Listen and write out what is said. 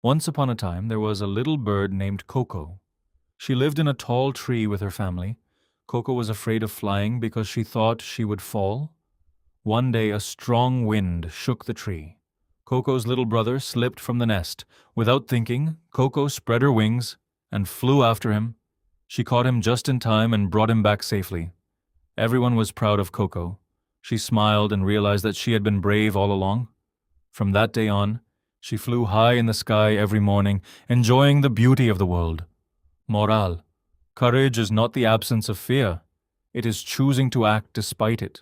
Once upon a time, there was a little bird named Coco. She lived in a tall tree with her family. Coco was afraid of flying because she thought she would fall. One day, a strong wind shook the tree. Coco's little brother slipped from the nest. Without thinking, Coco spread her wings and flew after him. She caught him just in time and brought him back safely. Everyone was proud of Coco. She smiled and realized that she had been brave all along. From that day on, she flew high in the sky every morning, enjoying the beauty of the world. Moral: courage is not the absence of fear. It is choosing to act despite it.